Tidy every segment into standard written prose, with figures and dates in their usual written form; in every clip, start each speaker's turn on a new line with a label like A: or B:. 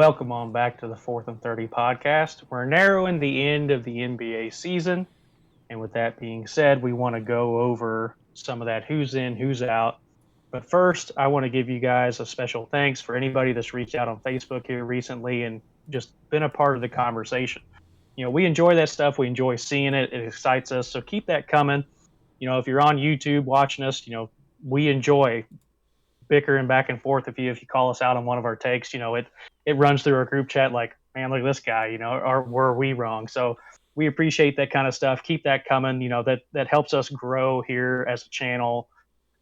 A: welcome on back to the 4th and 30 podcast. We're narrowing the end of the NBA season. And with that being said, we want to go over some of that who's in, who's out. But first, I want to give you guys a special thanks for anybody that's reached out on Facebook here recently and just been a part of the conversation. We enjoy that stuff. We enjoy seeing it. It excites us. So keep that coming. If you're on YouTube watching us, we enjoy bickering back and forth if you call us out on one of our takes. It runs through our group chat like, man, look at this guy, or were we wrong? So we appreciate that kind of stuff. Keep that coming. That helps us grow here as a channel,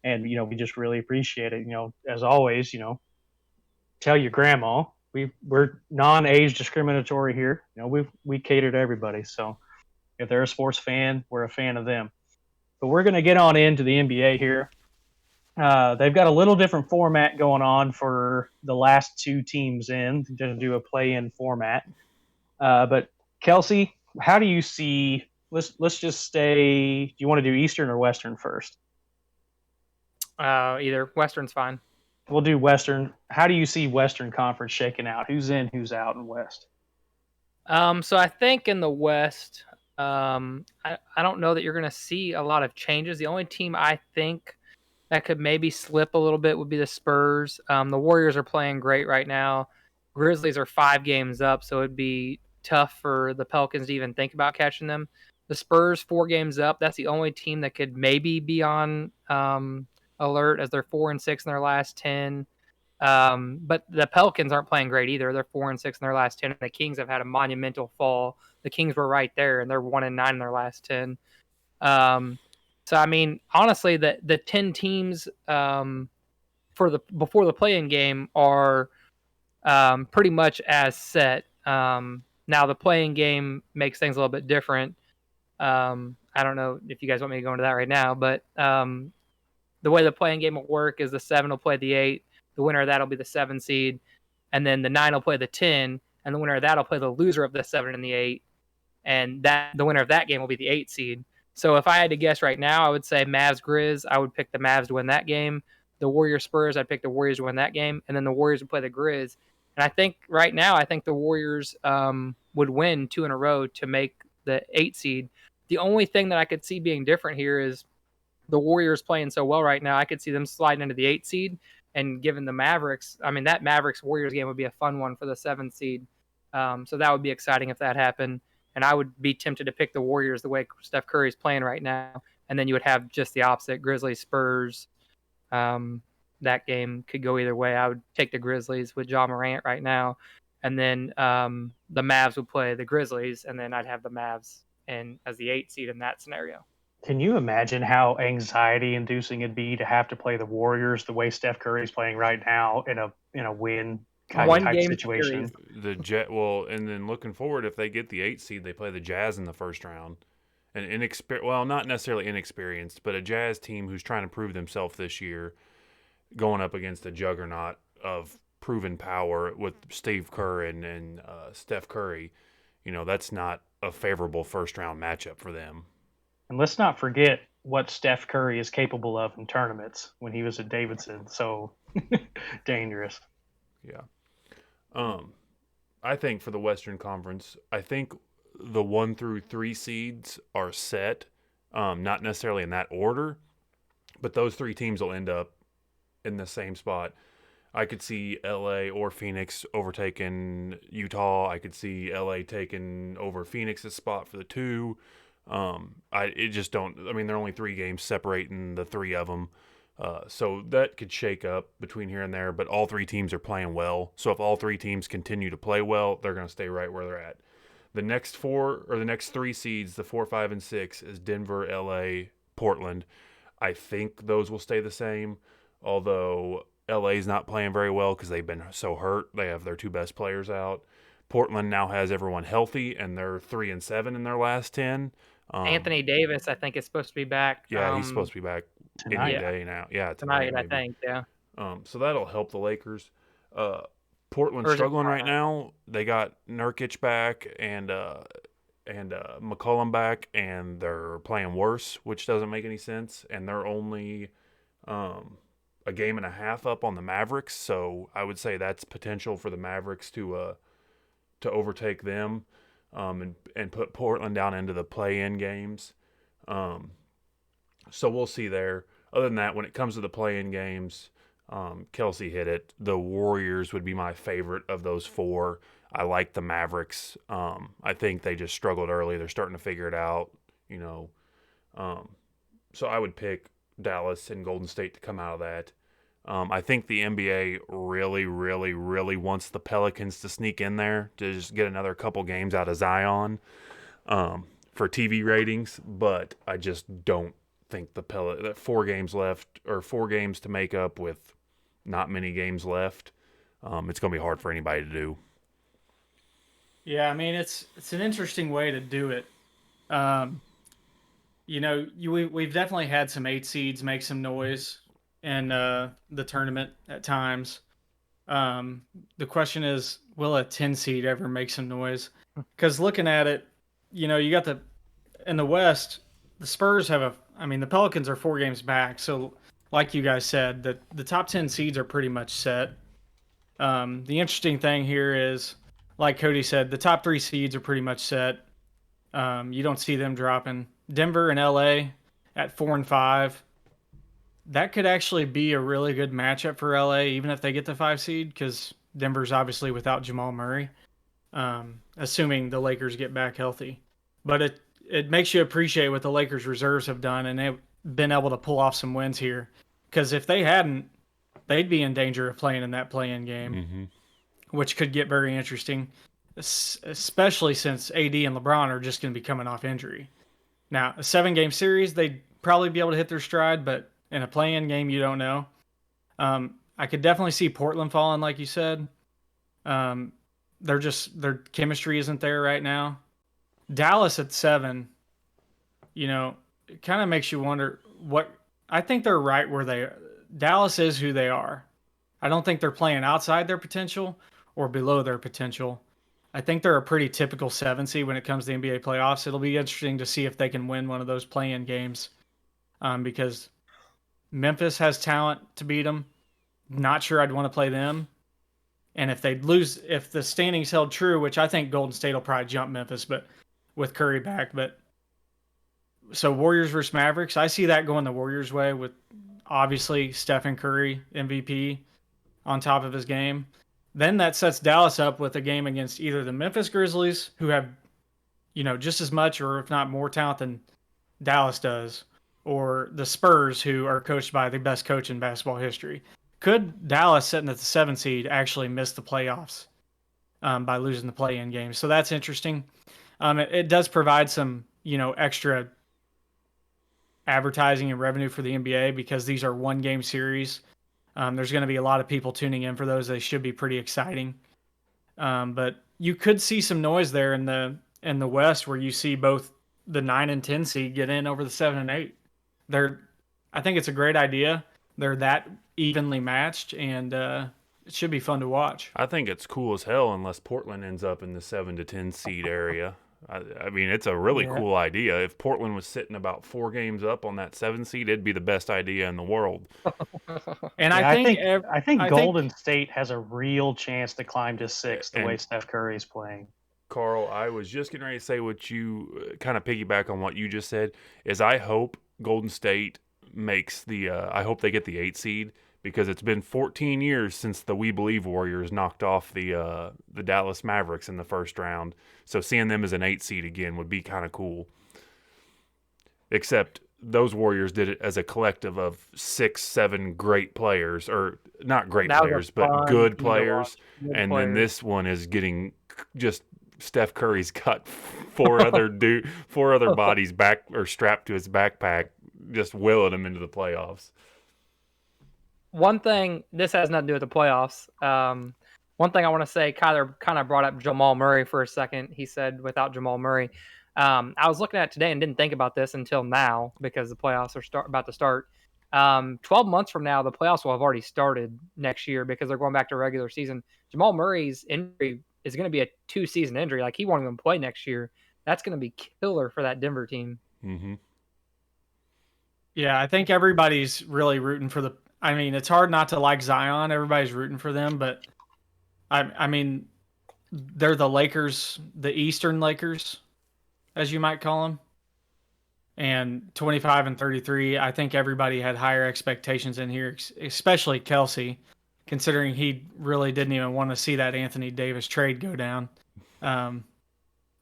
A: and we just really appreciate it. As always, tell your grandma we're non-age discriminatory here. We cater to everybody. So if they're a sports fan, we're a fan of them. But we're going to get on into the NBA here. They've got a little different format going on for the last two teams in. They're going to do a play-in format. But Kelsey, how do you see? Let's just stay. Do you want to do Eastern or Western first?
B: Either. Western's fine.
A: We'll do Western. How do you see Western Conference shaking out? Who's in, who's out in West?
B: So I think in the West, I don't know that you're going to see a lot of changes. The only team I think that could maybe slip a little bit would be the Spurs. The Warriors are playing great right now. Grizzlies are 5 games up, so it'd be tough for the Pelicans to even think about catching them. The Spurs 4 games up. That's the only team that could maybe be on alert, as they're 4-6 in their last 10. But the Pelicans aren't playing great either. They're 4-6 in their last 10. And the Kings have had a monumental fall. The Kings were right there, and they're 1-9 in their last 10. So I mean, honestly, the 10 teams before the play-in game are pretty much as set. Now the play-in game makes things a little bit different. I don't know if you guys want me to go into that right now, but the way the play-in game will work is the 7 will play the 8. The winner of that will be the 7 seed, and then the 9 will play the 10, and the winner of that will play the loser of the 7 and the 8, and the winner of that game will be the 8 seed. So if I had to guess right now, I would say Mavs Grizz. I would pick the Mavs to win that game. The Warriors Spurs, I'd pick the Warriors to win that game, and then the Warriors would play the Grizz. And I think right now, the Warriors would win 2 in a row to make the 8 seed. The only thing that I could see being different here is the Warriors playing so well right now. I could see them sliding into the 8 seed, and given the Mavericks, I mean, that Mavericks Warriors game would be a fun one for the 7 seed. So that would be exciting if that happened. And I would be tempted to pick the Warriors the way Steph Curry's playing right now. And then you would have just the opposite, Grizzlies, Spurs. That game could go either way. I would take the Grizzlies with Ja Morant right now. And then the Mavs would play the Grizzlies, and then I'd have the Mavs as the 8 seed in that scenario.
A: Can you imagine how anxiety-inducing it'd be to have to play the Warriors the way Steph Curry's playing right now in a win type situation?
B: Series.
C: And then looking forward, if they get the 8 seed, they play the Jazz in the first round. An not necessarily inexperienced, but a Jazz team who's trying to prove themselves this year, going up against a juggernaut of proven power with Steve Kerr and Steph Curry. That's not a favorable first round matchup for them.
A: And let's not forget what Steph Curry is capable of in tournaments when he was at Davidson. So dangerous.
C: Yeah. I think for the Western Conference, I think the 1 through 3 seeds are set, not necessarily in that order, but those 3 teams will end up in the same spot. I could see LA or Phoenix overtaking Utah. I could see LA taking over Phoenix's spot for the 2. They're only 3 games separating the 3 of them. So that could shake up between here and there, but all 3 teams are playing well. So if all 3 teams continue to play well, they're going to stay right where they're at. The next 3 seeds, the 4, 5, and 6, is Denver, LA, Portland. I think those will stay the same, although LA's not playing very well because they've been so hurt. They have their 2 best players out. Portland now has everyone healthy, and they're 3-7 in their last 10.
B: Anthony Davis, I think, is supposed to be back.
C: Yeah, he's supposed to be back
A: tonight.
C: any day now. Yeah,
B: tonight I think. Yeah.
C: So that'll help the Lakers. Portland struggling right now. They got Nurkic back and McCollum back, and they're playing worse, which doesn't make any sense. And they're only a game and a half up on the Mavericks, so I would say that's potential for the Mavericks to overtake them, and put Portland down into the play-in games. So we'll see there. Other than that, when it comes to the play-in games, Kelsey hit it. The Warriors would be my favorite of those four. I like the Mavericks. I think they just struggled early. They're starting to figure it out, you know. So I would pick Dallas and Golden State to come out of that. I think the NBA really, really, really wants the Pelicans to sneak in there to just get another couple games out of Zion for TV ratings, but I just don't think that 4 games left, or 4 games to make up with not many games left. It's going to be hard for anybody to do.
D: Yeah, I mean it's an interesting way to do it. We've definitely had some 8 seeds make some noise in the tournament at times. The question is, will a 10 seed ever make some noise? Because looking at it, you got in the West, the Spurs the Pelicans are 4 games back. So like you guys said, the top 10 seeds are pretty much set. The interesting thing here is, like Cody said, the top 3 seeds are pretty much set. You don't see them dropping. Denver and LA at 4 and 5. That could actually be a really good matchup for LA, even if they get the 5 seed, because Denver's obviously without Jamal Murray, assuming the Lakers get back healthy. But it makes you appreciate what the Lakers reserves have done, and they've been able to pull off some wins here. Because if they hadn't, they'd be in danger of playing in that play-in game, which could get very interesting, especially since AD and LeBron are just going to be coming off injury. Now, a 7-game series, they'd probably be able to hit their stride, but in a play-in game, you don't know. I could definitely see Portland falling, like you said. Their chemistry isn't there right now. Dallas at 7, it kind of makes you wonder what. I think they're right where they are. Dallas is who they are. I don't think they're playing outside their potential or below their potential. I think they're a pretty typical 7 seed when it comes to NBA playoffs. It'll be interesting to see if they can win one of those play-in games, because Memphis has talent to beat them. Not sure I'd want to play them. And if they lose, if the standings held true, which I think Golden State will probably jump Memphis, but with Curry back. But so Warriors versus Mavericks, I see that going the Warriors' way with obviously Stephen Curry, MVP, on top of his game. Then that sets Dallas up with a game against either the Memphis Grizzlies, who have, just as much or if not more talent than Dallas does, or the Spurs, who are coached by the best coach in basketball history. Could Dallas, sitting at the 7 seed, actually miss the playoffs by losing the play-in game? So that's interesting. It does provide some, extra advertising and revenue for the NBA because these are 1-game series. There's going to be a lot of people tuning in for those. They should be pretty exciting. But you could see some noise there in the West, where you see both the 9 and 10 seed get in over the 7 and 8. I think it's a great idea. They're that evenly matched, and it should be fun to watch.
C: I think it's cool as hell unless Portland ends up in the 7 to 10 seed area. I mean, it's a really cool idea. If Portland was sitting about 4 games up on that 7 seed, it'd be the best idea in the world.
D: And
A: yeah, I think Golden State has a real chance to climb to 6 the way Steph Curry is playing.
C: Carl, I was just getting ready to say what you kind of piggyback on what you just said. Is I hope Golden State makes I hope they get the 8 seed, because it's been 14 years since the We Believe Warriors knocked off the Dallas Mavericks in the first round. So seeing them as an 8 seed again would be kind of cool. Except those Warriors did it as a collective of 6, 7 great players, or not great players, but good players. Then this one is getting just Steph Curry's got 4 other bodies back or strapped to his backpack, just willing him into the playoffs.
B: One thing, this has nothing to do with the playoffs. One thing I want to say, Kyler kind of brought up Jamal Murray for a second. He said without Jamal Murray. I was looking at it today and didn't think about this until now, because the playoffs are about to start. 12 months from now, the playoffs will have already started next year, because they're going back to regular season. Jamal Murray's injury is going to be a 2-season injury. Like, he won't even play next year. That's going to be killer for that Denver team.
C: Mm-hmm.
D: Yeah, I think everybody's really rooting for I mean, it's hard not to like Zion. Everybody's rooting for them, but I mean, they're the Lakers, the Eastern Lakers, as you might call them. And 25 and 33, I think everybody had higher expectations in here, especially Kelsey, considering he really didn't even want to see that Anthony Davis trade go down.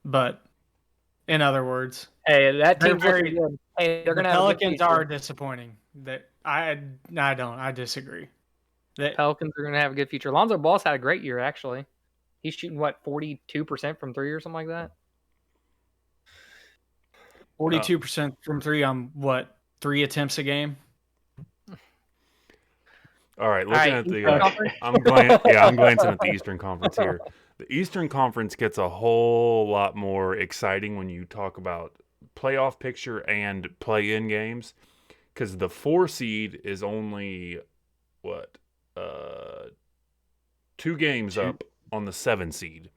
D: But in other words,
B: Hey, that
D: they're
B: team's looking
D: very.
B: good. Hey, they're
D: The
B: gonna have a good
D: Pelicans
B: future.
D: are disappointing. That I disagree. That
B: Pelicans are gonna have a good future. Lonzo Ball's had a great year actually. He's shooting what 42% from three or something like that.
D: 42% from three on what 3 attempts a game.
C: All right,
B: All
C: looking
B: right,
C: at the,
B: Eastern Conference?
C: I'm glancing at the Eastern Conference here. The Eastern Conference gets a whole lot more exciting when you talk about playoff picture and play-in games, because the 4 seed is only what 2 games up on the 7 seed.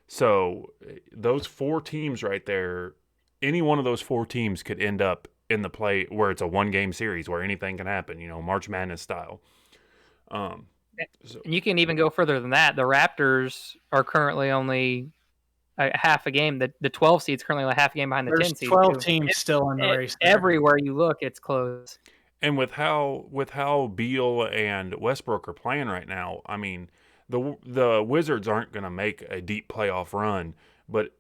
C: So those 4 teams right there, any one of those 4 teams could end up in the play where it's a 1-game series where anything can happen, March Madness style.
B: And you can even go further than that. The Raptors are currently only a half a game. The 12 seed's currently a half a game behind the
D: There's
B: 10 seed.
D: 12
B: too.
D: teams still in the race. There.
B: Everywhere you look, it's close.
C: And with how Beal and Westbrook are playing right now, I mean, the Wizards aren't going to make a deep playoff run. But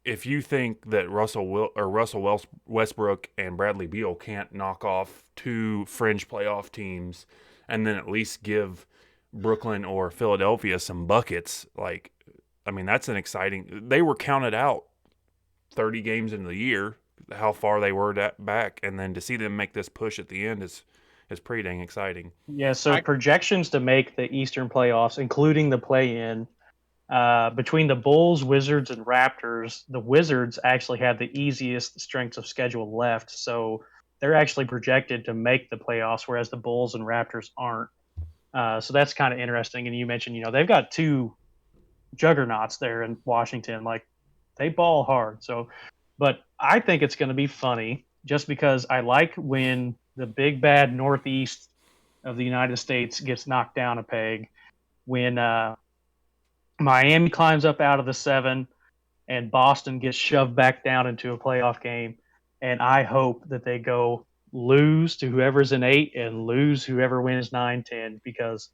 C: if you think that Russell Westbrook and Bradley Beal can't knock off 2 fringe playoff teams, and then at least give Brooklyn or Philadelphia some buckets, that's an exciting. They were counted out 30 games into the year, how far they were back, and then to see them make this push at the end is pretty dang exciting.
A: Yeah, so projections to make the Eastern playoffs, including the play-in, between the Bulls, Wizards, and Raptors, the Wizards actually have the easiest strengths of schedule left, so they're actually projected to make the playoffs, whereas the Bulls and Raptors aren't. So that's kind of interesting. And you mentioned, they've got 2 juggernauts there in Washington. Like, they ball hard. So, but I think it's going to be funny just because I like when the big bad Northeast of the United States gets knocked down a peg, when Miami climbs up out of the 7 and Boston gets shoved back down into a playoff game. And I hope that they go lose to whoever's in 8 and lose whoever wins 9-10, because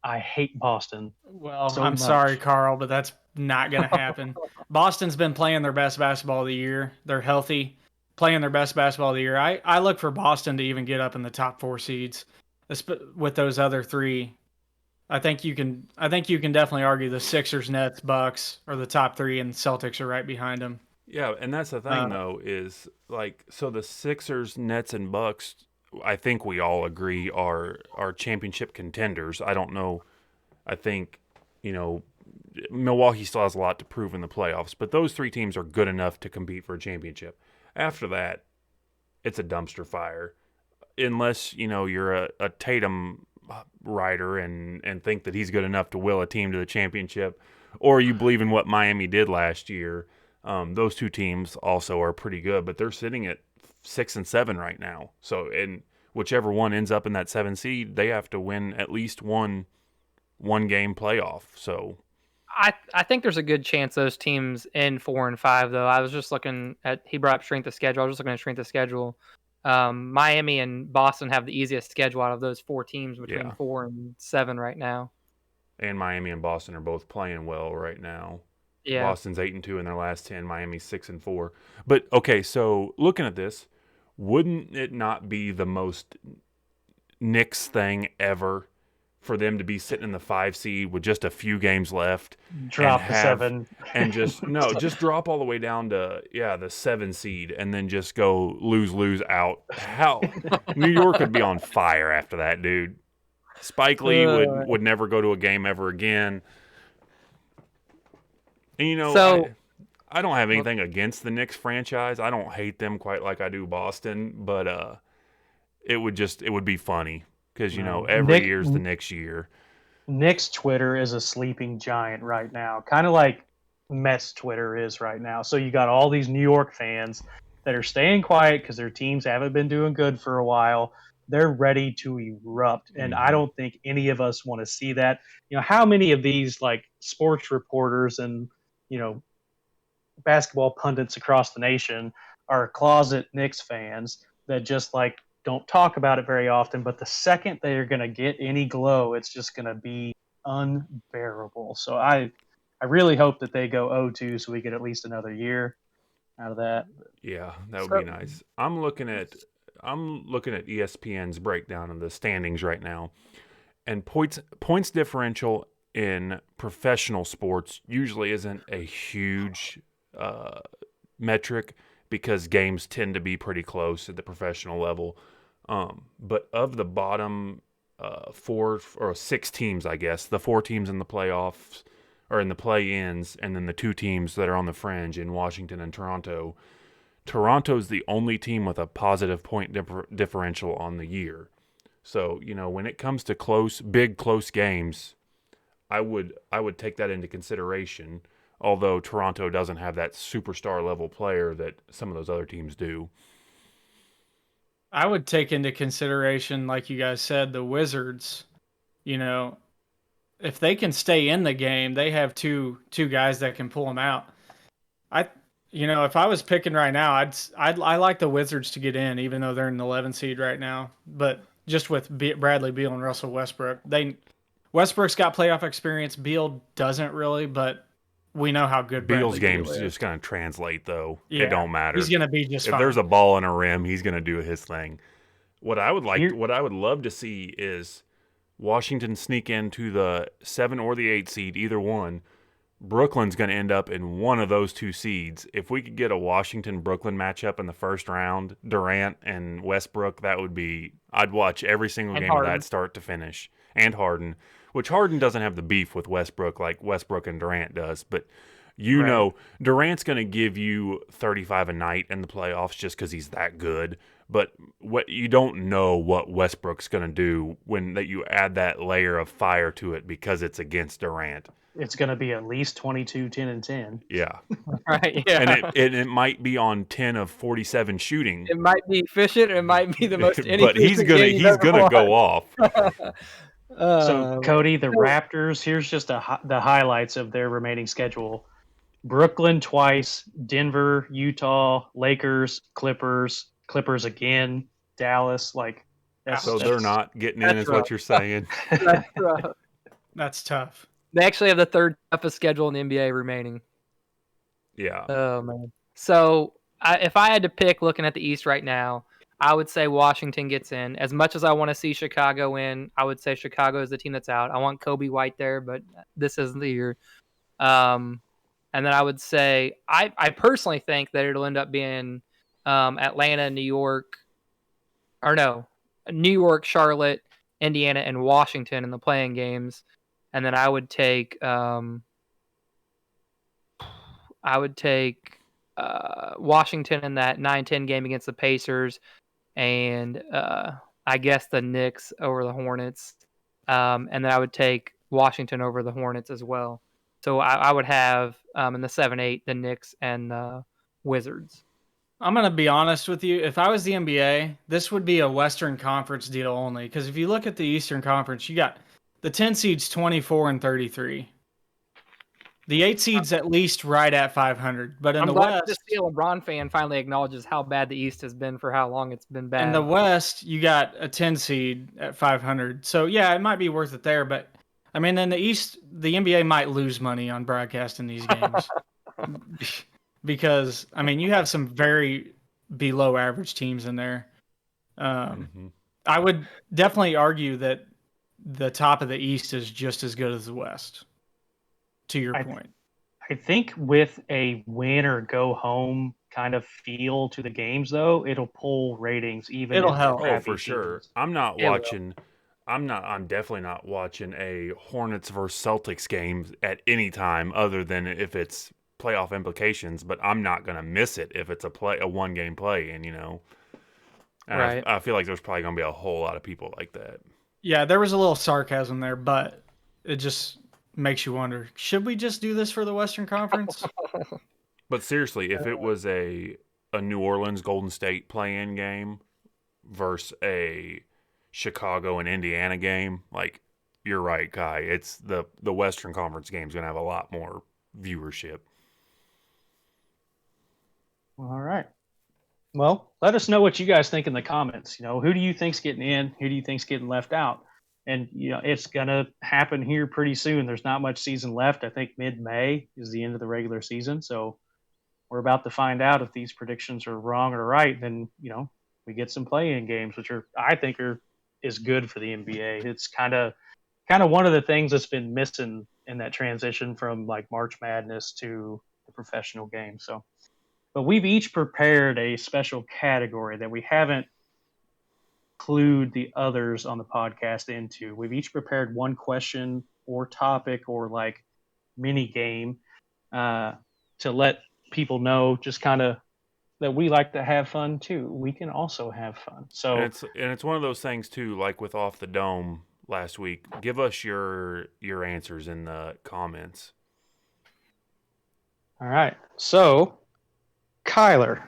A: I hate Boston.
D: Well,
A: so
D: I'm
A: much.
D: sorry, Carl, but that's not going to happen. Boston's been playing their best basketball of the year. They're healthy, playing their best basketball of the year. I look for Boston to even get up in the top 4 seeds with those other 3. I think you can definitely argue the Sixers, Nets, Bucks are the top 3, and Celtics are right behind them.
C: Yeah, and that's the thing though, is so the Sixers, Nets, and Bucks, I think we all agree are championship contenders. I don't know. I think, Milwaukee still has a lot to prove in the playoffs, but those 3 teams are good enough to compete for a championship. After that, it's a dumpster fire. Unless, you're a Tatum rider and think that he's good enough to will a team to the championship, or you believe in what Miami did last year. Those 2 teams also are pretty good, but they're sitting at 6 and 7 right now. So, and whichever one ends up in that 7 seed, they have to win at least one game playoff. So,
B: I think there's a good chance those teams in 4 and 5. Though I was just looking at, he brought up strength of schedule. I was just looking at strength of schedule. Miami and Boston have the easiest schedule out of those 4 teams between 4 and 7 right now.
C: And Miami and Boston are both playing well right now.
B: Yeah.
C: Boston's 8-2 in their last 10. Miami's 6-4. But okay, so looking at this, wouldn't it not be the most Knicks thing ever for them to be sitting in the 5 seed with just a few games left,
A: drop the 7,
C: and just drop all the way down to the 7 seed, and then just go lose out? How New York would be on fire after that, dude. Spike Lee would never go to a game ever again. And I don't have anything against the Knicks franchise. I don't hate them quite like I do Boston, but it would be funny because every year's the Knicks year.
A: Knicks Twitter is a sleeping giant right now, kind of like Mets Twitter is right now. So you got all these New York fans that are staying quiet because their teams haven't been doing good for a while. they're ready to erupt. And I
C: Mhm.
A: don't think any of us want to see that. How many of these like sports reporters and, you know, basketball pundits across the nation are closet Knicks fans that just like don't talk about it very often, but the second they are going to get any glow, it's just going to be unbearable. So I really hope that they go 0-2 so we get at least another year out of that.
C: Yeah, that would
B: So-
C: be nice. I'm looking at ESPN's breakdown of the standings right now, and points differential in professional sports usually isn't a huge uh, metric because games tend to be pretty close at the professional level. But of the bottom 4 or 6 teams, I guess, the 4 teams in the playoffs or in the play-ins, and then the 2 teams that are on the fringe in Washington and Toronto. Toronto's the only team with a positive point differential on the year. So, when it comes to big close games, I would take that into consideration, although Toronto doesn't have that superstar level player that some of those other teams do.
D: I would take into consideration, like you guys said, the Wizards. You know, if they can stay in the game, they have two guys that can pull them out. I, if I was picking right now, I like the Wizards to get in, even though they're in the 11 seed right now. But just with Bradley Beal and Russell Westbrook, Westbrook's got playoff experience. Beal doesn't really, but we know how good
C: Beal's
D: Bradley Beal
C: game's
D: is.
C: just going to translate, though.
D: Yeah,
C: It don't matter.
D: He's gonna be just
C: if
D: fine.
C: there's a ball in a rim, he's going to do his thing. What I would
A: Here-
C: love to see is Washington sneak into the 7 or the 8 seed, either one. Brooklyn's going to end up in one of those 2 seeds. If we could get a Washington-Brooklyn matchup in the first round, Durant and Westbrook, I'd watch every single
B: And
C: game of
B: Harden.
C: that start to finish. And Harden, which Harden doesn't have the beef with Westbrook like Westbrook and Durant does, but
A: Right.
C: Durant's going to give you 35 a night in the playoffs just because he's that good. But what you don't know what Westbrook's going to do when that you add that layer of fire to it because it's against Durant.
A: It's going to be at least 22, 10, and 10.
C: Yeah.
B: Right. Yeah.
C: And it might be on 10 of 47 shooting.
B: It might be efficient. It might be the most
C: but he's
B: inefficient
C: gonna
B: game you've ever
C: go
B: watched.
C: off.
A: So, Cody, the
B: so-
A: Raptors, here's just the highlights of their remaining schedule. Brooklyn twice, Denver, Utah, Lakers, Clippers again, Dallas. Like,
C: So they're not getting in,
B: that's
C: is
B: rough.
C: what you're saying.
B: That's rough.
D: That's tough.
B: They actually have the third toughest schedule in the NBA remaining.
C: Yeah.
B: Oh man. So if I had to pick, looking at the East right now, I would say Washington gets in. As much as I want to see Chicago in, I would say Chicago is the team that's out. I want Kobe White there, but this isn't the year. And then I would say I personally think that it'll end up being Atlanta, New York, or no, New York, Charlotte, Indiana, and Washington in the playing games. And then I would take Washington in that 9-10 game against the Pacers, and I guess the Knicks over the Hornets. And then I would take Washington over the Hornets as well. So I would have in the 7-8 the Knicks and the Wizards.
D: I'm going to be honest with you. If I was the NBA, this would be a Western Conference deal only. Because if you look at the Eastern Conference, you got the 10 seeds 24 and 33. The 8 seeds at least right at 500. But in
B: I'm
D: the
B: glad
D: West,
B: to see a LeBron fan finally acknowledges how bad the East has been for how long it's been bad.
D: in the West, you got a 10 seed at 500. So yeah, it might be worth it there. But I mean, in the East, the NBA might lose money on broadcasting these games. Because I mean, you have some very below average teams in there. I would definitely argue that the top of the East is just as good as the West. To your point,
A: I think with a win or go home kind of feel to the games, though, it'll pull ratings even.
D: It'll
A: if they're
D: help.
C: Oh,
A: crappy
C: for sure.
A: teams.
C: I'm definitely not watching a Hornets versus Celtics game at any time other than if it's playoff implications, but I'm not going to miss it if it's a one game play, and And
B: Right.
C: I feel like there's probably going to be a whole lot of people like that.
D: Yeah, there was a little sarcasm there, but it just makes you wonder, should we just do this for the Western Conference?
C: But seriously, if it was a New Orleans Golden State play-in game versus a Chicago and Indiana game, like you're right, Kai. It's the Western Conference game is going to have a lot more viewership.
A: All right. Well, let us know what you guys think in the comments. Who do you think's getting in? Who do you think's getting left out? And it's gonna happen here pretty soon. There's not much season left. I think mid-May is the end of the regular season. So we're about to find out if these predictions are wrong or right. Then we get some play-in games, which I think is good for the NBA. It's kind of one of the things that's been missing in that transition from like March Madness to the professional game. So, but we've each prepared a special category that we haven't clued the others on the podcast into. We've each prepared one question or topic or like mini game to let people know just kind of that we like to have fun too. We can also have fun. So
C: And it's one of those things too, like with Off the Dome last week. Give us your answers in the comments.
A: all right. So Kyler,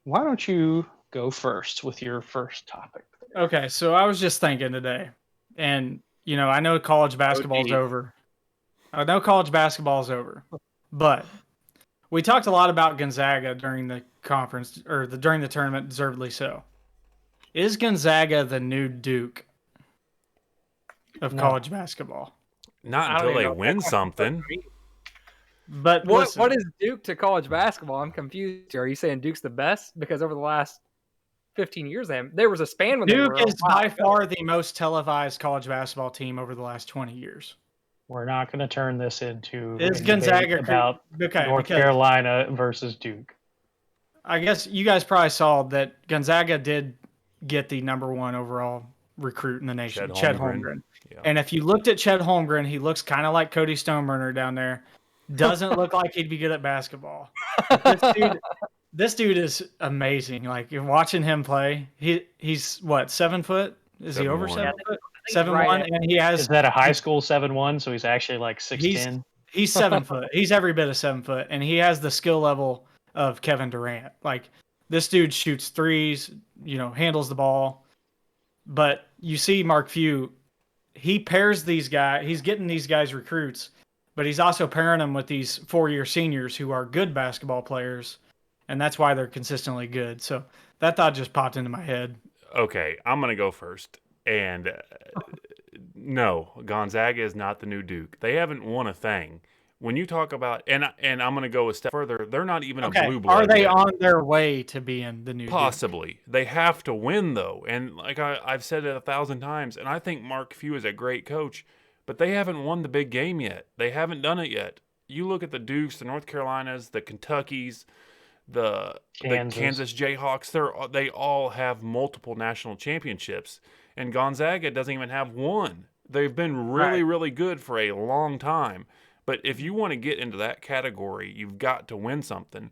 A: why don't you go first with your first topic?
D: Okay, so I was just thinking today, and I know college basketball's over. I know college basketball's over, but we talked a lot about Gonzaga during the conference or during the tournament, deservedly so. Is Gonzaga the new Duke of
A: No.
D: college basketball?
C: Not
B: I don't
C: until
B: even
C: they
B: know what
C: win
B: that
C: something.
D: But
B: What is Duke to college basketball? I'm confused. Are you saying Duke's the best? Because over the last 15 years, there was a span when they
D: Duke
B: were
D: is by far the most televised college basketball team over the last 20 years.
A: We're not going to turn this into
D: Is
A: a
D: Gonzaga
A: debate about North Carolina versus Duke.
D: I guess you guys probably saw that Gonzaga did get the number 1 overall recruit in the nation, Chet Holmgren.
C: Yeah.
D: And if you looked at Chet Holmgren, he looks kind of like Cody Stoneburner down there. Doesn't look like he'd be good at basketball. This dude is amazing. Like you're watching him play. He's what, 7 foot? Is he over 7 foot? 7'1", and he has.
A: Is that a high school 7'1"? So he's actually like 6'10".
D: He's 7 foot. He's every bit of 7 foot, and he has the skill level of Kevin Durant. Like this dude shoots threes, handles the ball. But you see Mark Few, he pairs these guys. He's getting these guys recruits, but he's also pairing them with these 4-year seniors who are good basketball players, and that's why they're consistently good. So that thought just popped into my head.
C: Okay, I'm going to go first. And no, Gonzaga is not the new Duke. They haven't won a thing. When you talk about, and I'm going to go a step further, they're not even a blue blood.
D: Are they
C: yet.
D: on their way to being the new
C: Possibly.
D: Duke?
C: They have to win, though. And like I've said it 1,000 times, and I think Mark Few is a great coach, but they haven't won the big game yet. They haven't done it yet. You look at the Dukes, the North Carolinas, the Kentuckys, the Kansas Jayhawks, they all have multiple national championships, and Gonzaga doesn't even have one. They've been really, really good for a long time. But if you want to get into that category, you've got to win something.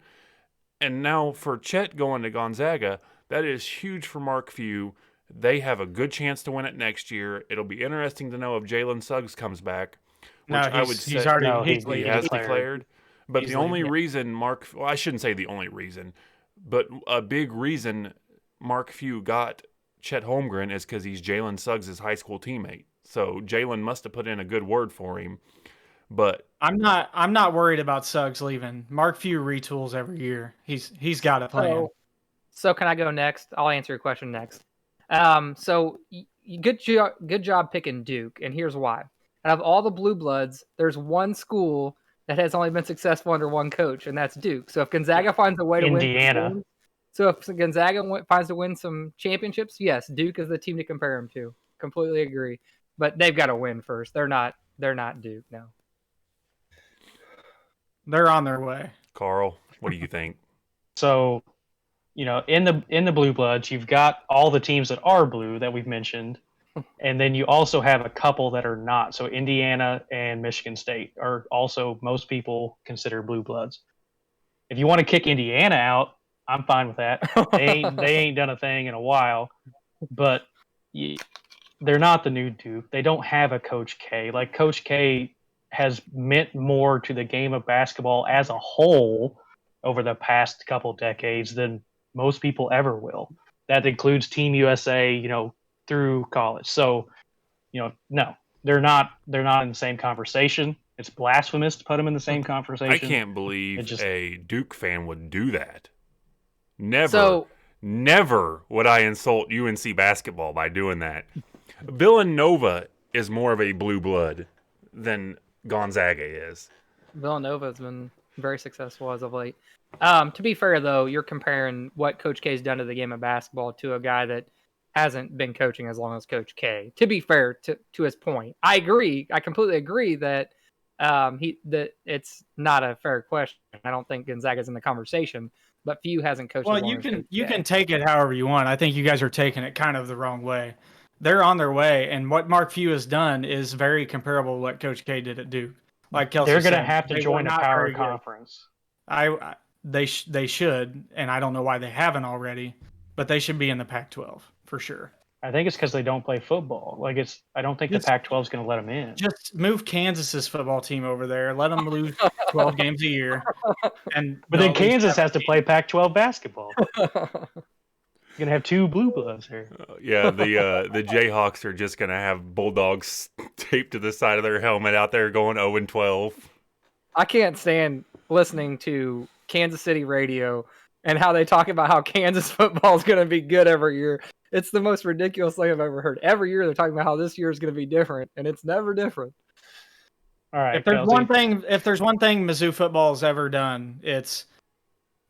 C: And now for Chet going to Gonzaga, that is huge for Mark Few. They have a good chance to win it next year. It'll be interesting to know if Jalen Suggs comes back, which I would say he has declared. But the only reason I shouldn't say the only reason, but a big reason Mark Few got Chet Holmgren is because he's Jalen Suggs' high school teammate. So Jalen must have put in a good word for him. But
D: I'm not worried about Suggs leaving. Mark Few retools every year. He's got a plan.
B: So can I go next? I'll answer your question next. So good job picking Duke, and here's why. Out of all the blue bloods, there's one school that has only been successful under one coach, and that's Duke. So if Gonzaga finds a way to win, if Gonzaga finds to win some championships, yes, Duke is the team to compare them to. Completely agree. But they've got to win first. They're not Duke now.
D: They're on their way.
C: Carl, what do you think?
A: So, in the blue bloods, you've got all the teams that are blue that we've mentioned, and then you also have a couple that are not. So Indiana and Michigan State are also, most people consider blue bloods. If you want to kick Indiana out, I'm fine with that. They ain't done a thing in a while, but they're not the new Duke. They don't have a Coach K. Like Coach K has meant more to the game of basketball as a whole over the past couple decades than most people ever will. That includes Team USA, through college. So, no, they're not in the same conversation. It's blasphemous to put them in the same conversation.
C: I can't believe a Duke fan would do that.
B: So
C: Never would I insult UNC basketball by doing that. Villanova is more of a blue blood than Gonzaga is.
B: Villanova's been very successful as of late. To be fair, though, you're comparing what Coach K's done to the game of basketball to a guy that hasn't been coaching as long as Coach K. To be fair to his point, I agree. I completely agree that that it's not a fair question. I don't think Gonzaga's in the conversation, but Few hasn't coached.
D: Well,
B: as long
D: you
B: as
D: can
B: Coach
D: you
B: K.
D: can take it however you want. I think you guys are taking it kind of the wrong way. They're on their way, and what Mark Few has done is very comparable to what Coach K did at Duke. Like Kelsey
A: They're going to
D: said,
A: have to
D: they were
A: join a
D: not
A: power
D: very good.
A: conference.
D: They should, and I don't know why they haven't already, but they should be in the Pac-12 for sure.
A: I think it's because they don't play football. I don't think the Pac-12 is going to let them in.
D: Just move Kansas's football team over there. Let them lose 12 games a year.
A: But then Kansas has to play Pac-12 basketball. You're going to have two blue bloods here.
C: Yeah, the Jayhawks are just going to have Bulldogs taped to the side of their helmet out there going 0-12.
B: I can't stand listening to Kansas City radio and how they talk about how Kansas football is going to be good every year. It's the most ridiculous thing I've ever heard. Every year they're talking about how this year is going to be different, and it's never different.
A: All right.
D: If there's one thing Mizzou football has ever done, it's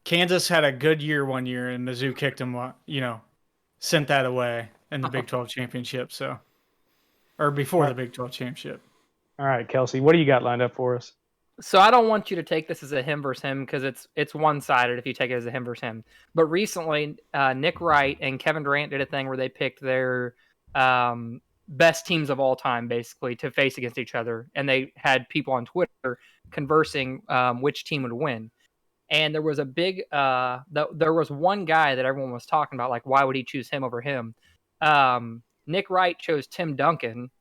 D: Kansas had a good year one year, and Mizzou kicked them. Sent that away in the Big 12 championship. Or before the Big 12 championship.
A: All right, Kelsey, what do you got lined up for us?
B: So I don't want you to take this as a him versus him because it's one-sided if you take it as a him versus him. But recently, Nick Wright and Kevin Durant did a thing where they picked their best teams of all time, basically, to face against each other. And they had people on Twitter conversing which team would win. And there was there was one guy that everyone was talking about, like, why would he choose him over him? Nick Wright chose Tim Duncan,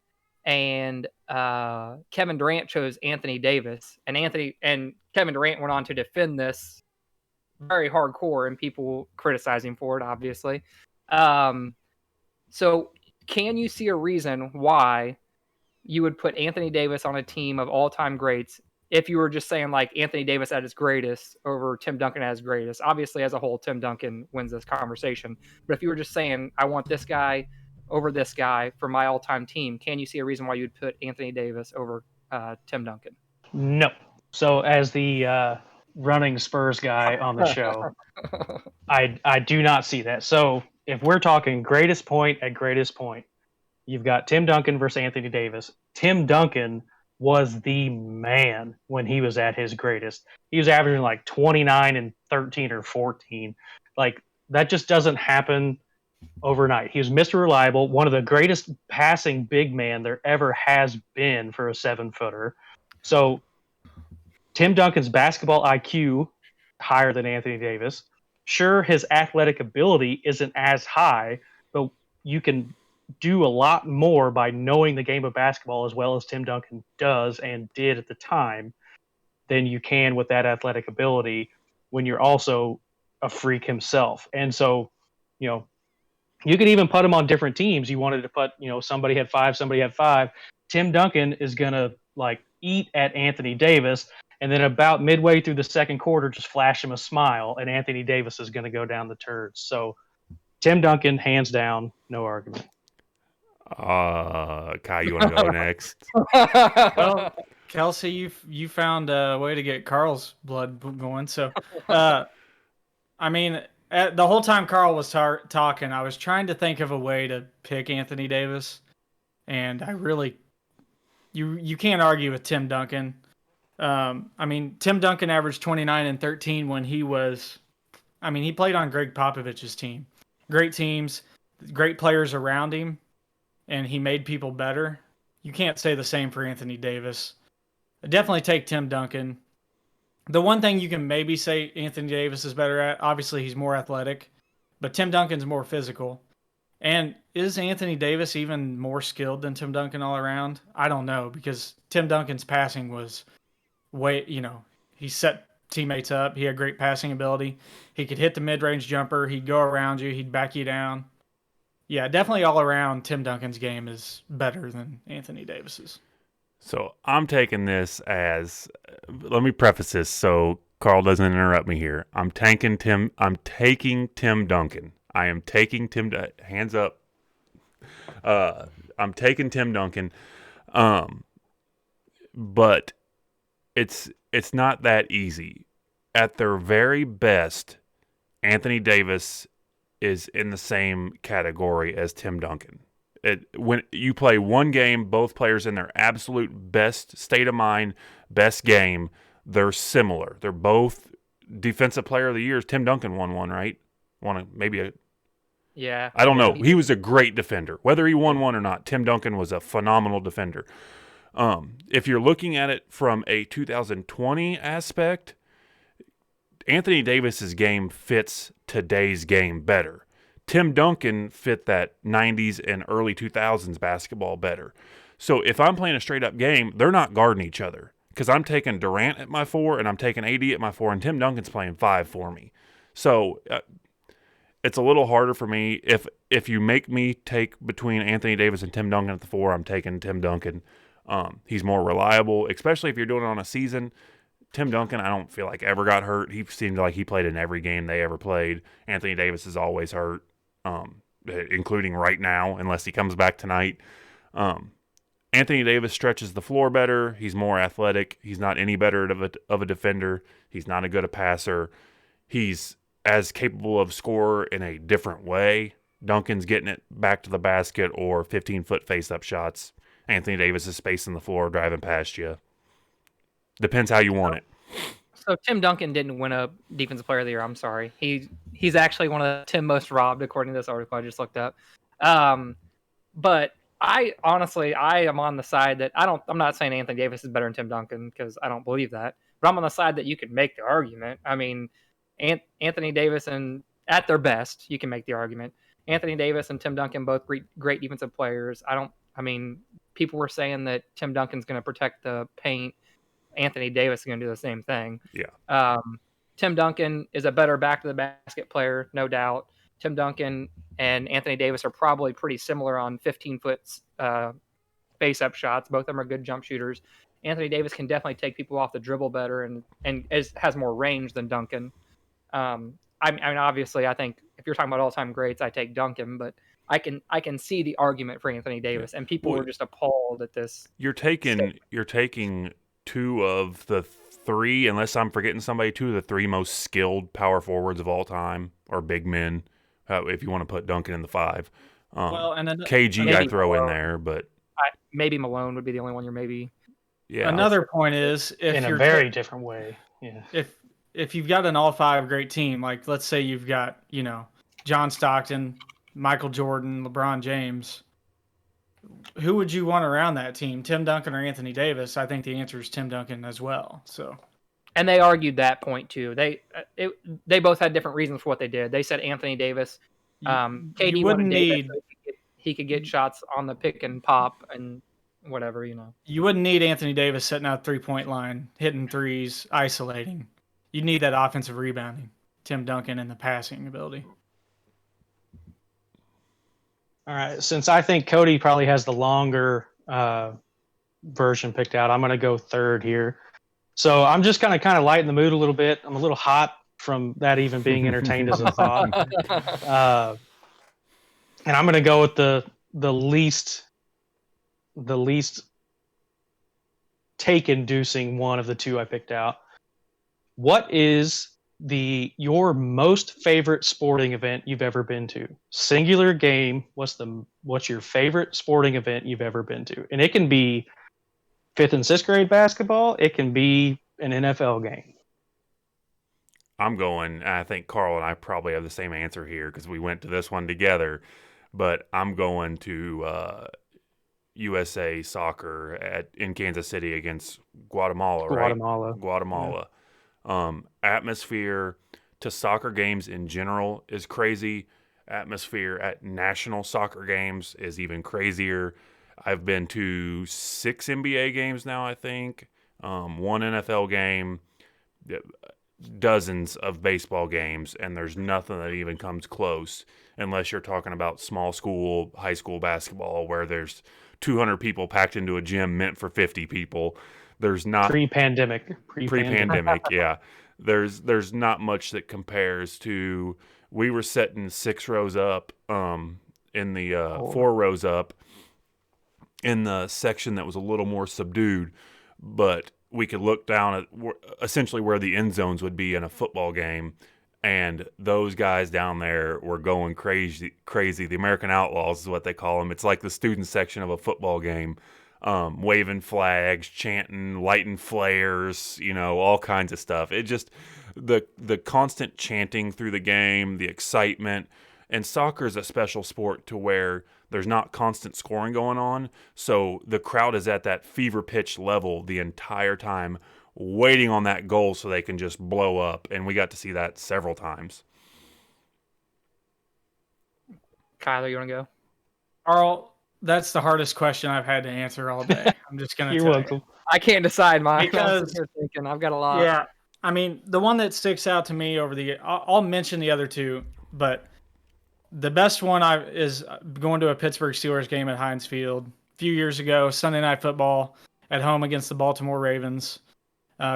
B: and Kevin Durant chose Anthony Davis. And Kevin Durant went on to defend this very hardcore, and people criticize him for it, obviously. So can you see a reason why you would put Anthony Davis on a team of all-time greats if you were just saying, like, Anthony Davis at his greatest over Tim Duncan at his greatest? Obviously, as a whole, Tim Duncan wins this conversation. But if you were just saying, I want this guy over this guy for my all-time team, can you see a reason why you'd put Anthony Davis over Tim Duncan?
A: No. So as the running Spurs guy on the show, I do not see that. So if we're talking greatest point at greatest point, you've got Tim Duncan versus Anthony Davis. Tim Duncan was the man when he was at his greatest. He was averaging like 29 and 13 or 14. Like, that just doesn't happen overnight. He was Mr. Reliable, one of the greatest passing big man there ever has been for a 7-footer. So Tim Duncan's basketball IQ higher than Anthony Davis. Sure, his athletic ability isn't as high, but you can do a lot more by knowing the game of basketball as well as Tim Duncan does and did at the time than you can with that athletic ability when you're also a freak himself. And so, you could even put him on different teams. You wanted to put, somebody had 5, somebody had 5. Tim Duncan is going to eat at Anthony Davis, and then about midway through the second quarter, just flash him a smile, and Anthony Davis is going to go down the turds. So Tim Duncan, hands down, no argument.
C: Kai, you want to go next?
D: Well, Kelsey, you found a way to get Carl's blood going. So, I mean, the whole time Carl was talking, I was trying to think of a way to pick Anthony Davis, and I really, you can't argue with Tim Duncan. I mean, Tim Duncan averaged 29 and 13 when he played on Greg Popovich's team. Great teams, great players around him, and he made people better. You can't say the same for Anthony Davis. I definitely take Tim Duncan. The one thing you can maybe say Anthony Davis is better at, obviously he's more athletic, but Tim Duncan's more physical. And is Anthony Davis even more skilled than Tim Duncan all around? I don't know, because Tim Duncan's passing was he set teammates up. He had great passing ability. He could hit the mid-range jumper. He'd go around you. He'd back you down. Yeah, definitely all around, Tim Duncan's game is better than Anthony Davis's.
C: So I'm taking this as, let me preface this so Carl doesn't interrupt me here. I'm taking Tim Duncan. I am taking hands up. I'm taking Tim Duncan. But it's not that easy. At their very best, Anthony Davis is in the same category as Tim Duncan. When you play one game, both players in their absolute best state of mind, best game, they're similar. They're both defensive player of the year. Tim Duncan won one, right?
B: Yeah.
C: I don't know. He was a great defender. Whether he won one or not, Tim Duncan was a phenomenal defender. If you're looking at it from a 2020 aspect, Anthony Davis's game fits today's game better. Tim Duncan fit that 90s and early 2000s basketball better. So if I'm playing a straight-up game, they're not guarding each other because I'm taking Durant at my 4 and I'm taking AD at my 4, and Tim Duncan's playing 5 for me. So it's a little harder for me. If you make me take between Anthony Davis and Tim Duncan at the 4, I'm taking Tim Duncan. He's more reliable, especially if you're doing it on a season. Tim Duncan, I don't feel like ever got hurt. He seemed like he played in every game they ever played. Anthony Davis is always hurt, including right now, unless he comes back tonight. Anthony Davis stretches the floor better. He's more athletic. He's not any better of a defender. He's not as good a passer. He's as capable of scorer in a different way. Duncan's getting it back to the basket or 15-foot face-up shots. Anthony Davis is spacing the floor, driving past you. Depends how you want it.
B: So Tim Duncan didn't win a Defensive Player of the Year. I'm sorry. He's actually one of the 10 most robbed, according to this article I just looked up. But I am on the side that I'm not saying Anthony Davis is better than Tim Duncan because I don't believe that. But I'm on the side that you could make the argument. I mean, Anthony Davis and at their best, you can make the argument. Anthony Davis and Tim Duncan, both great defensive players. People were saying that Tim Duncan's going to protect the paint. Anthony Davis is going to do the same thing.
C: Yeah.
B: Tim Duncan is a better back to the basket player, no doubt. Tim Duncan and Anthony Davis are probably pretty similar on 15-foot face-up shots. Both of them are good jump shooters. Anthony Davis can definitely take people off the dribble better and has more range than Duncan. Obviously, I think if you're talking about all-time greats, I take Duncan, but I can see the argument for Anthony Davis, and people were just appalled at this.
C: You're taking two of the three, unless I'm forgetting somebody, two of the three most skilled power forwards of all time, or big men, if you want to put Duncan in the 5. KG I throw
B: Malone
C: in there, but
B: maybe Malone would be the only one you're maybe.
D: Yeah. Another point is
A: in a very different way. Yeah.
D: If you've got an all-5 great team, like let's say you've got John Stockton, Michael Jordan, LeBron James, who would you want around that team? Tim Duncan or Anthony Davis? I think the answer is Tim Duncan as well. So,
B: and they argued that point too. They both had different reasons for what they did. They said Anthony Davis, KD
D: wouldn't
B: need so he could get shots on the pick and pop and whatever.
D: You wouldn't need Anthony Davis sitting out 3-point line, hitting threes, isolating. You need that offensive rebounding. Tim Duncan and the passing ability.
A: All right. Since I think Cody probably has the longer version picked out, I'm going to go third here. So I'm just going to kind of lighten the mood a little bit. I'm a little hot from that even being entertained as a thought. And I'm going to go with the least take-inducing one of the two I picked out. What is your most favorite sporting event you've ever been to? Singular game. What's your favorite sporting event you've ever been to? And it can be 5th and 6th grade basketball. It can be an NFL game.
C: I think Carl and I probably have the same answer here because we went to this one together, but I'm going to USA soccer in Kansas City against Guatemala, right? Guatemala. Yeah. Atmosphere to soccer games in general is crazy. Atmosphere at national soccer games is even crazier. I've been to 6 NBA games now, I think. 1 NFL game. dozens of baseball games, and there's nothing that even comes close unless you're talking about small school, high school basketball where there's 200 people packed into a gym meant for 50 people. There's not
A: Pre-pandemic.
C: pre-pandemic, yeah. There's not much that compares to. We were sitting 6 rows up, in the 4 rows up in the section that was a little more subdued, but we could look down at essentially where the end zones would be in a football game, and those guys down there were going crazy. The American Outlaws is what they call them. It's like the student section of a football game, waving flags, chanting, lighting flares, all kinds of stuff. It just the constant chanting through the game, the excitement. And soccer is a special sport to where there's not constant scoring going on, so the crowd is at that fever pitch level the entire time, waiting on that goal so they can just blow up. And we got to see that several times.
B: Kyler, you want to go?
D: Carl, that's the hardest question I've had to answer all day. I'm just gonna.
A: You're welcome.
B: I can't decide mine.
D: Because-
B: I'm sitting here thinking I've got a lot.
D: Yeah, I mean, the one that sticks out to me I'll mention the other two, but the best one is going to a Pittsburgh Steelers game at Heinz Field a few years ago, Sunday Night Football at home against the Baltimore Ravens.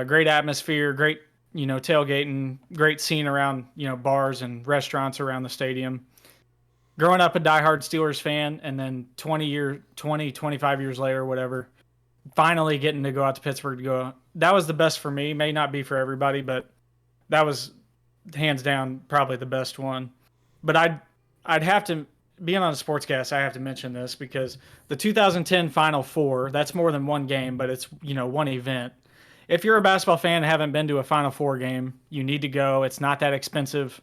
D: Great atmosphere, great tailgating, great scene around bars and restaurants around the stadium. Growing up a diehard Steelers fan, and then 25 years later, whatever, finally getting to go out to Pittsburgh to go. That was the best for me. May not be for everybody, but that was hands down probably the best one. But I'd have to, being on a sportscast, I have to mention this because the 2010 Final Four, that's more than one game, but it's one event. If you're a basketball fan and haven't been to a Final Four game, you need to go. It's not that expensive.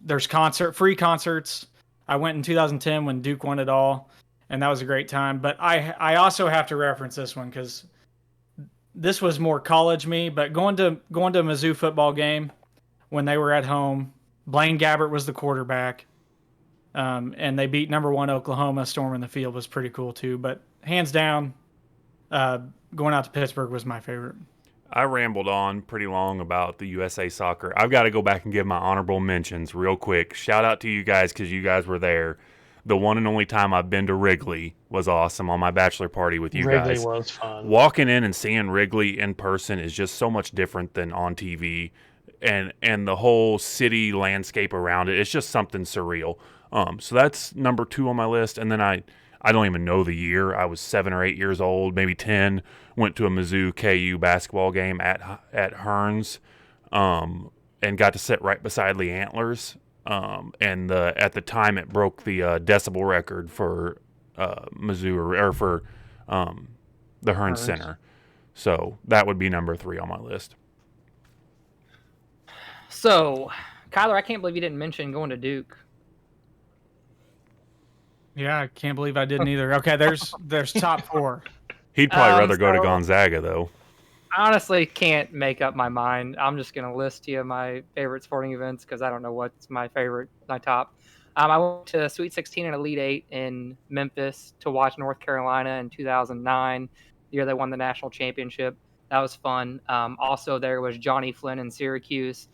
D: There's free concerts. I went in 2010 when Duke won it all, and that was a great time. But I also have to reference this one because this was more college me. But going to a Mizzou football game when they were at home, Blaine Gabbert was the quarterback, and they beat number 1 Oklahoma. Storming the field was pretty cool too. But hands down, going out to Pittsburgh was my favorite.
C: I rambled on pretty long about the USA Soccer. I've got to go back and give my honorable mentions real quick. Shout out to you guys because you guys were there. The one and only time I've been to Wrigley was awesome on my bachelor party with you guys.
A: Wrigley was fun.
C: Walking in and seeing Wrigley in person is just so much different than on TV. And the whole city landscape around it, it's just something surreal. So that's number 2 on my list. And then I don't even know the year. I was 7 or 8 years old, maybe 10. Went to a Mizzou KU basketball game at Hearns, and got to sit right beside the Antlers. And at the time, it broke the decibel record for Mizzou or for the Hearns Center. So that would be number 3 on my list.
B: So, Kyler, I can't believe you didn't mention going to Duke.
D: Yeah, I can't believe I didn't either. Okay, there's top 4.
C: He'd probably rather go to Gonzaga, though.
B: I honestly can't make up my mind. I'm just going to list to you my favorite sporting events because I don't know what's my top. I went to Sweet 16 and Elite 8 in Memphis to watch North Carolina in 2009, the year they won the national championship. That was fun. Also, there was Johnny Flynn in Syracuse,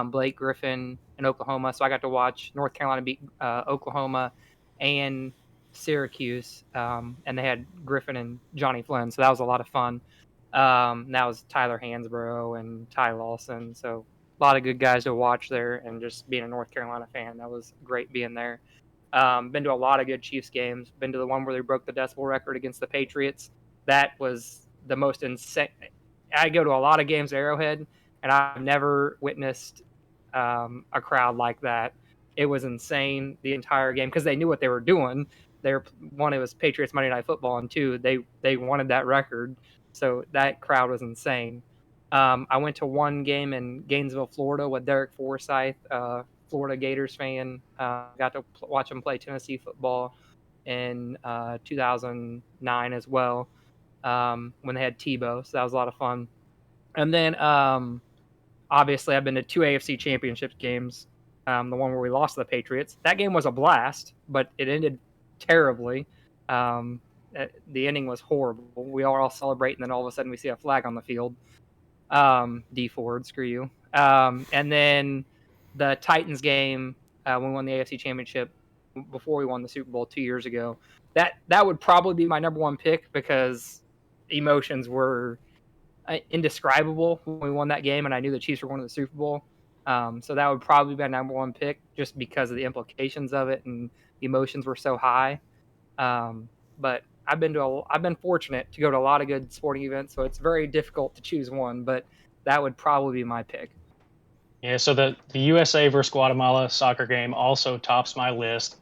B: Blake Griffin in Oklahoma. So I got to watch North Carolina beat Oklahoma and Syracuse, and they had Griffin and Johnny Flynn, so that was a lot of fun. That was Tyler Hansbrough and Ty Lawson, so a lot of good guys to watch there, and just being a North Carolina fan, that was great being there. Been to a lot of good Chiefs games. Been to the one where they broke the decibel record against the Patriots. That was the most insane. I go to a lot of games at Arrowhead, and I've never witnessed a crowd like that. It was insane the entire game because they knew what they were doing. One, it was Patriots Monday Night Football, and 2, they wanted that record. So that crowd was insane. I went to one game in Gainesville, Florida with Derek Forsyth, Florida Gators fan. Got to watch him play Tennessee football in 2009 as well, when they had Tebow. So that was a lot of fun. And then obviously I've been to 2 AFC Championship games. The one where we lost to the Patriots. That game was a blast, but it ended terribly. The ending was horrible. We are all celebrating, and then all of a sudden we see a flag on the field. D Ford, screw you. And then the Titans game when we won the AFC Championship before we won the Super Bowl 2 years ago. That would probably be my number one pick because emotions were indescribable when we won that game, and I knew the Chiefs were going to the Super Bowl. So that would probably be my number one pick just because of the implications of it and the emotions were so high. But I've been fortunate to go to a lot of good sporting events, so it's very difficult to choose one. But that would probably be my pick.
A: Yeah, so the USA versus Guatemala soccer game also tops my list.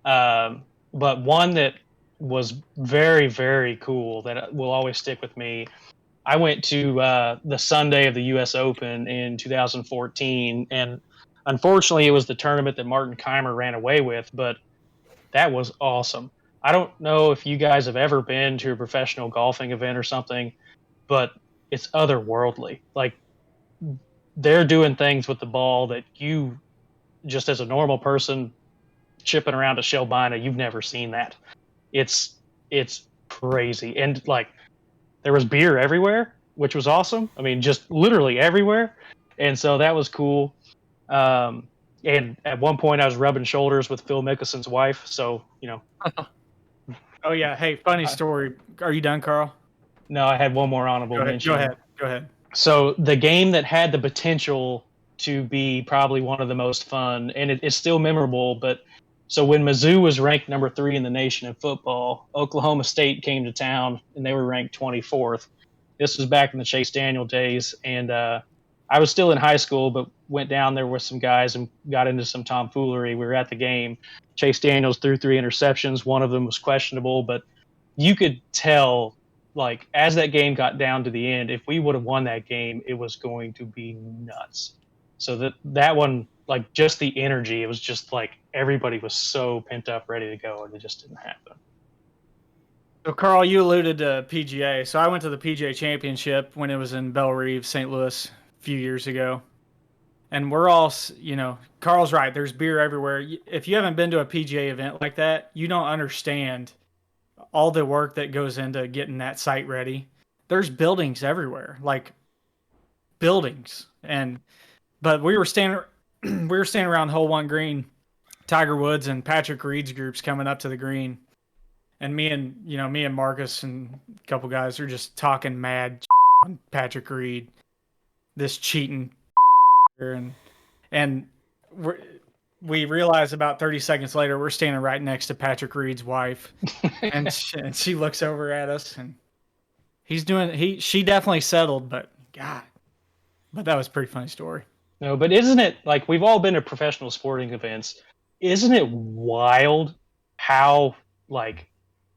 A: But one that was very, very cool that will always stick with me. I went to the Sunday of the U.S. Open in 2014, and unfortunately, it was the tournament that Martin Keimer ran away with, but that was awesome. I don't know if you guys have ever been to a professional golfing event or something, but it's otherworldly. Like, they're doing things with the ball that you, just as a normal person chipping around a Shelbina, you've never seen that. It's crazy, and like there was beer everywhere, which was awesome. I mean, just literally everywhere, and so that was cool. Um, and at one point, I was rubbing shoulders with Phil Mickelson's wife. So
D: Oh yeah. Hey, funny story. Are you done, Carl?
A: no, I had one more honorable mention.
D: Go ahead.
A: So the game that had the potential to be probably one of the most fun, and it's still memorable, but so when Mizzou was ranked number 3 in the nation in football, Oklahoma State came to town and they were ranked 24th. This was back in the Chase Daniel days, and I was still in high school, but went down there with some guys and got into some tomfoolery. We were at the game. Chase Daniels threw 3 interceptions. One of them was questionable, but you could tell, like, as that game got down to the end, if we would have won that game, it was going to be nuts. So that one, like, just the energy, it was just like everybody was so pent up, ready to go, and it just didn't happen.
D: So, Carl, you alluded to PGA. So I went to the PGA Championship when it was in Belle Reve, St. Louis, a few years ago. And we're all, Carl's right. There's beer everywhere. If you haven't been to a PGA event like that, you don't understand all the work that goes into getting that site ready. There's buildings everywhere, like buildings. But we were standing around hole 1 green, Tiger Woods and Patrick Reed's groups coming up to the green. And me and Marcus and a couple guys are just talking mad on Patrick Reed, this cheating, and we realize about 30 seconds later we're standing right next to Patrick Reed's wife, and she looks over at us, and she definitely settled, but that was a pretty funny story.
A: No, but isn't it like we've all been to professional sporting events? Isn't it wild how like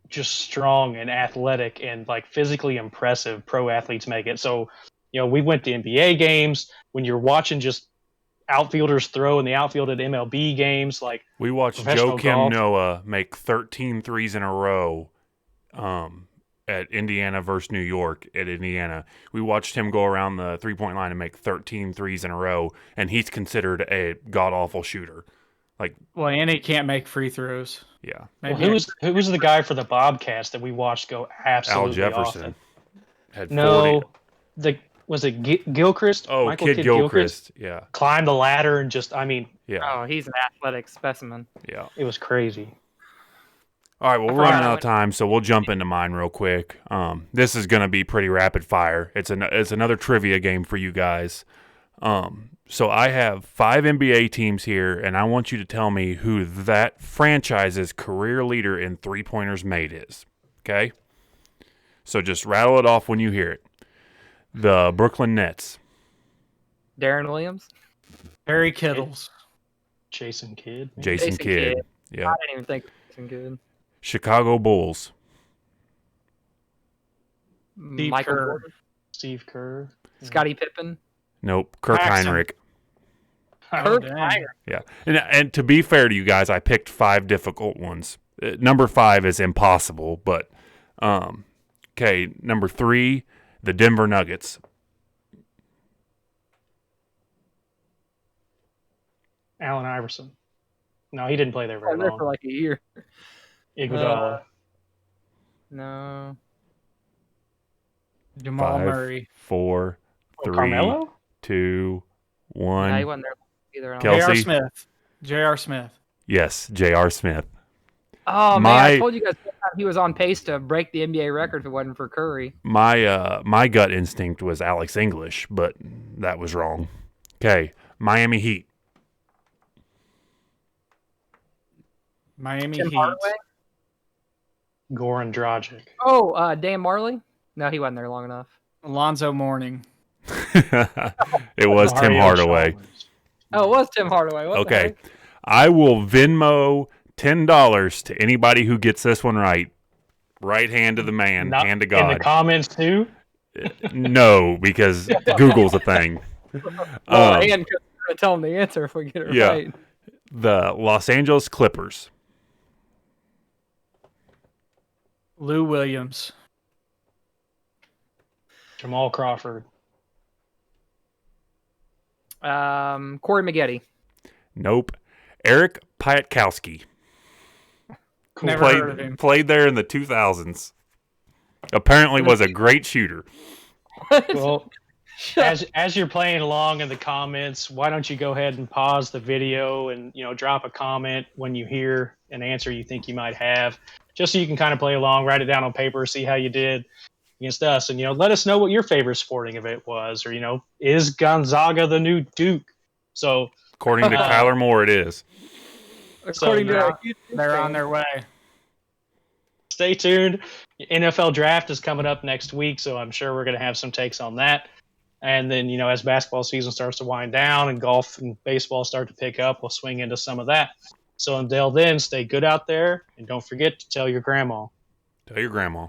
A: just strong and athletic and like physically impressive pro athletes make it? So, we went to NBA games. When you're watching just outfielders throw in the outfield at MLB games, like
C: we watched Joakim Noah make 13 threes in a row at Indiana versus New York at Indiana. We watched him go around the three-point line and make 13 threes in a row, and he's considered a god-awful shooter.
D: And he can't make free throws.
C: Yeah.
A: Well, who was the guy for the Bobcats that we watched go absolutely
C: Al Jefferson
A: often?
C: had 40.
A: No, was it Gilchrist?
C: Oh,
A: Michael
C: Kid Gilchrist. Yeah.
A: Climbed the ladder and just,
C: yeah.
B: Oh, he's an athletic specimen.
C: Yeah.
A: It was crazy.
C: All right, well, we're running out of time, so we'll jump into mine real quick. This is going to be pretty rapid fire. It's another trivia game for you guys. So I have 5 NBA teams here, and I want you to tell me who that franchise's career leader in three-pointers made is. Okay? So just rattle it off when you hear it. The Brooklyn Nets.
B: Darren Williams.
D: Harry Kittles.
A: Jason Kidd.
C: Jason Kidd. Yeah.
B: I didn't even think Jason Kidd.
C: Chicago Bulls.
B: Michael
D: Kerr.
B: Jordan.
A: Steve Kerr.
B: Scottie Pippen.
C: Nope. Kirk
D: Paxson.
C: Heinrich.
B: Kirk
D: dang.
B: Heinrich.
C: Yeah. And to be fair to you guys, I picked 5 difficult ones. Number 5 is impossible, but okay, number 3, the Denver Nuggets.
A: Allen Iverson. No, he didn't play there very
B: There
A: long.
B: for like a year.
A: Iguodala.
B: No.
D: Jamal
C: 5,
D: Murray.
C: 4,
A: Oh,
C: 3,
A: Carmelo?
C: 2,
B: No, he
C: 1.
B: wasn't there either. I don't
C: Kelsey?
B: think.
D: J.R. Smith. J.R. Smith.
C: Yes, J.R. Smith.
B: Oh man,
C: My-
B: I told you guys he was on pace to break the NBA record if it wasn't for Curry.
C: My gut instinct was Alex English, but that was wrong. Okay, Miami Heat.
D: Miami
B: Tim
D: Heat.
B: Hardaway?
A: Goran Dragic.
B: Oh, Dan Marley? No, he wasn't there long enough.
D: Alonzo Mourning.
C: It was Tim
A: Mario
C: Hardaway.
A: Chalmers.
B: Oh, it was Tim Hardaway. What the
C: Okay,
B: heck?
C: I will Venmo $10 to anybody who gets this one right. Right hand to the man,
A: Not
C: hand to
A: in
C: God.
A: the comments too.
C: No, because Google's a thing.
B: Well, and because we're going to tell him the answer if we get it
C: yeah.
B: right.
C: The Los Angeles Clippers.
D: Lou Williams.
A: Jamal Crawford.
B: Corey Maggette.
C: Nope. Eric Piatkowski.
D: Never heard of him.
C: Played there in the 2000s. Apparently was a great shooter.
A: Well, as you're playing along in the comments, why don't you go ahead and pause the video and drop a comment when you hear an answer you think you might have, just so you can kind of play along, write it down on paper, see how you did against us, and let us know what your favorite sporting event was, or is Gonzaga the new Duke? So
C: According to Kyler Moore, it is.
B: According to
D: They're on their way.
A: Stay tuned. NFL draft is coming up next week, so I'm sure we're going to have some takes on that. And then, as basketball season starts to wind down and golf and baseball start to pick up, we'll swing into some of that. So until then, stay good out there, and don't forget to tell your grandma.
C: Tell your grandma.